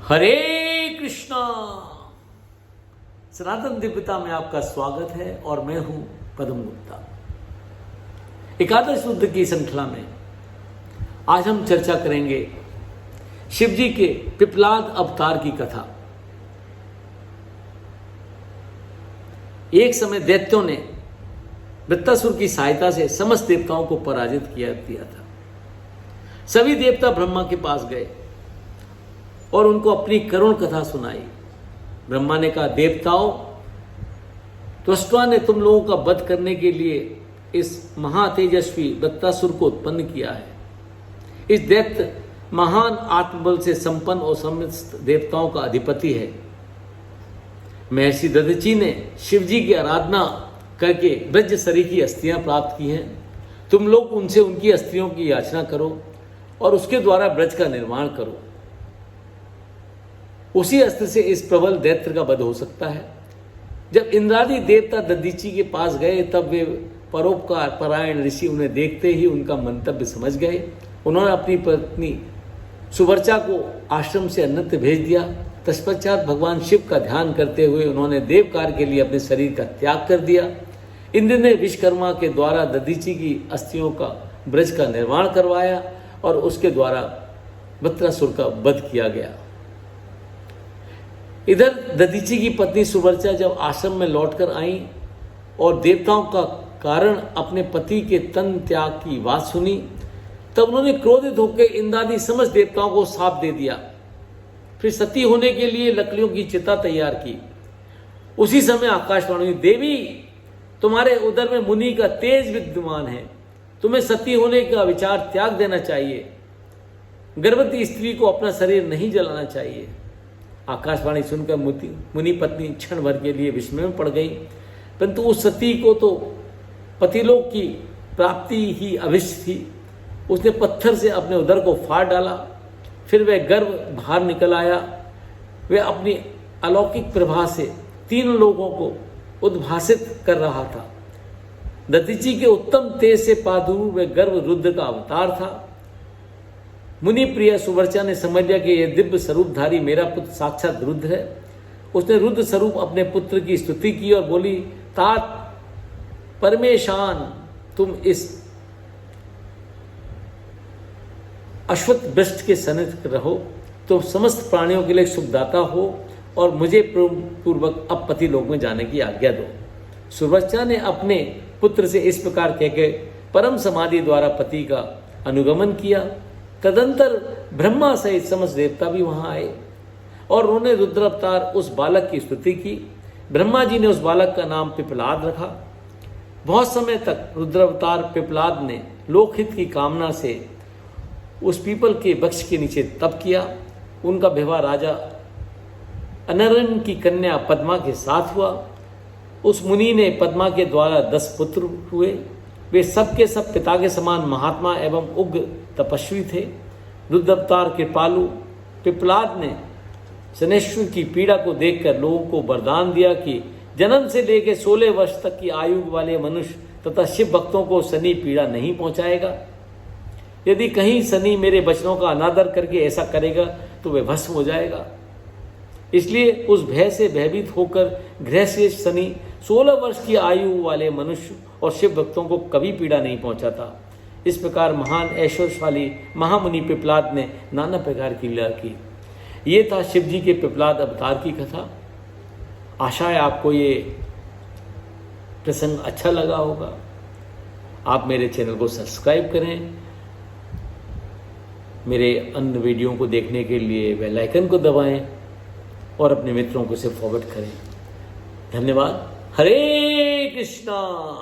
हरे कृष्णा। सनातन दिव्यता में आपका स्वागत है और मैं हूं पद्म गुप्ता। एकादश रुद्र की श्रृंखला में आज हम चर्चा करेंगे शिव जी के पिपलाद अवतार की कथा। एक समय दैत्यों ने वृत्तासुर की सहायता से समस्त देवताओं को पराजित किया था। सभी देवता ब्रह्मा के पास गए और उनको अपनी करुण कथा सुनाई। ब्रह्मा ने कहा, देवताओं, त्वष्टा ने तुम लोगों का वध करने के लिए इस महातेजस्वी वृत्तासुर को उत्पन्न किया है। इस दैत्य महान आत्मबल से संपन्न और समस्त देवताओं का अधिपति है। महर्षि दधीचि ने शिव जी की आराधना करके ब्रज शरीर की अस्थियां प्राप्त की हैं। तुम लोग उनसे उनकी अस्थियों की याचना करो और उसके द्वारा ब्रज का निर्माण करो। उसी अस्त्र से इस प्रबल दैत्य का वध हो सकता है। जब इंद्रादि देवता दधीचि के पास गए तब वे परोपकार परायण ऋषि उन्हें देखते ही उनका मंतव्य समझ गए। उन्होंने अपनी पत्नी सुवर्चा को आश्रम से अन्यत्र भेज दिया। तत्पश्चात भगवान शिव का ध्यान करते हुए उन्होंने देव कार्य के लिए अपने शरीर का त्याग कर दिया। इंद्र ने विश्वकर्मा के द्वारा दधीचि की अस्थियों का ब्रज का निर्माण करवाया और उसके द्वारा वृत्रासुर का वध किया गया। इधर दधीचि की पत्नी सुवर्चा जब आश्रम में लौटकर आई और देवताओं का कारण अपने पति के तन त्याग की बात सुनी, तब उन्होंने क्रोधित होकर इंद्रादि समस्त देवताओं को शाप दे दिया। फिर सती होने के लिए लकड़ियों की चिता तैयार की। उसी समय आकाशवाणी हुई, देवी, तुम्हारे उदर में मुनि का तेज विद्यमान है। तुम्हें सती होने का विचार त्याग देना चाहिए। गर्भवती स्त्री को अपना शरीर नहीं जलाना चाहिए। आकाशवाणी सुनकर मुनि पत्नी क्षण भर के लिए विस्मय में पड़ गई, परंतु उस सती को तो पतिलोक की प्राप्ति ही अवश्य थी। उसने पत्थर से अपने उदर को फाड़ डाला। फिर वह गर्भ बाहर निकल आया। वह अपनी अलौकिक प्रभा से तीन लोगों को उद्भासित कर रहा था। दधीचि के उत्तम तेज से पादुरु वह गर्भ रुद्र का अवतार था। मुनि प्रिय सुवर्चा ने समझ लिया कि यह दिव्य स्वरूपधारी मेरा पुत्र साक्षात रुद्र है। उसने रुद्र स्वरूप अपने पुत्र की स्तुति की और बोली, तात परमेशान, तुम इस अश्वत्थ वृक्ष के सनिध रहो, तो समस्त प्राणियों के लिए सुखदाता हो और मुझे पूर्वक अब पति लोक में जाने की आज्ञा दो। सुवर्चा ने अपने पुत्र से इस प्रकार कहकर परम समाधि द्वारा पति का अनुगमन किया। तदंतर ब्रह्मा सहित समस्त देवता भी वहां आए और उन्होंने रुद्रावतार उस बालक की स्तुति की। ब्रह्मा जी ने उस बालक का नाम पिपलाद रखा। बहुत समय तक रुद्रावतार पिपलाद ने लोकहित की कामना से उस पीपल के वृक्ष के नीचे तप किया। उनका विवाह राजा अनरन की कन्या पद्मा के साथ हुआ। उस मुनि ने पद्मा के द्वारा 10 पुत्र हुए। वे सब के सब पिता के समान महात्मा एवं उग्र तपस्वी थे। रुद्रावतार कृपालु पिपलाद ने शनैश्वर की पीड़ा को देखकर लोगों को वरदान दिया कि जन्म से लेकर 16 वर्ष तक की आयु वाले मनुष्य तथा शिव भक्तों को शनि पीड़ा नहीं पहुंचाएगा। यदि कहीं शनि मेरे वचनों का अनादर करके ऐसा करेगा तो वह भस्म हो जाएगा। इसलिए उस भय से भयभीत होकर गृहश्रेष्ठ शनि 16 वर्ष की आयु वाले मनुष्य और शिव भक्तों को कभी पीड़ा नहीं पहुंचाता। इस प्रकार महान ऐश्वर्यशाली महामुनि पिपलाद ने नाना प्रकार की लीला की। ये था शिव जी के पिपलाद अवतार की कथा। आशा है आपको ये प्रसंग अच्छा लगा होगा। आप मेरे चैनल को सब्सक्राइब करें। मेरे अन्य वीडियो को देखने के लिए बेल आइकन को दबाएं और अपने मित्रों को इसे फॉरवर्ड करें। धन्यवाद। हरे कृष्णा।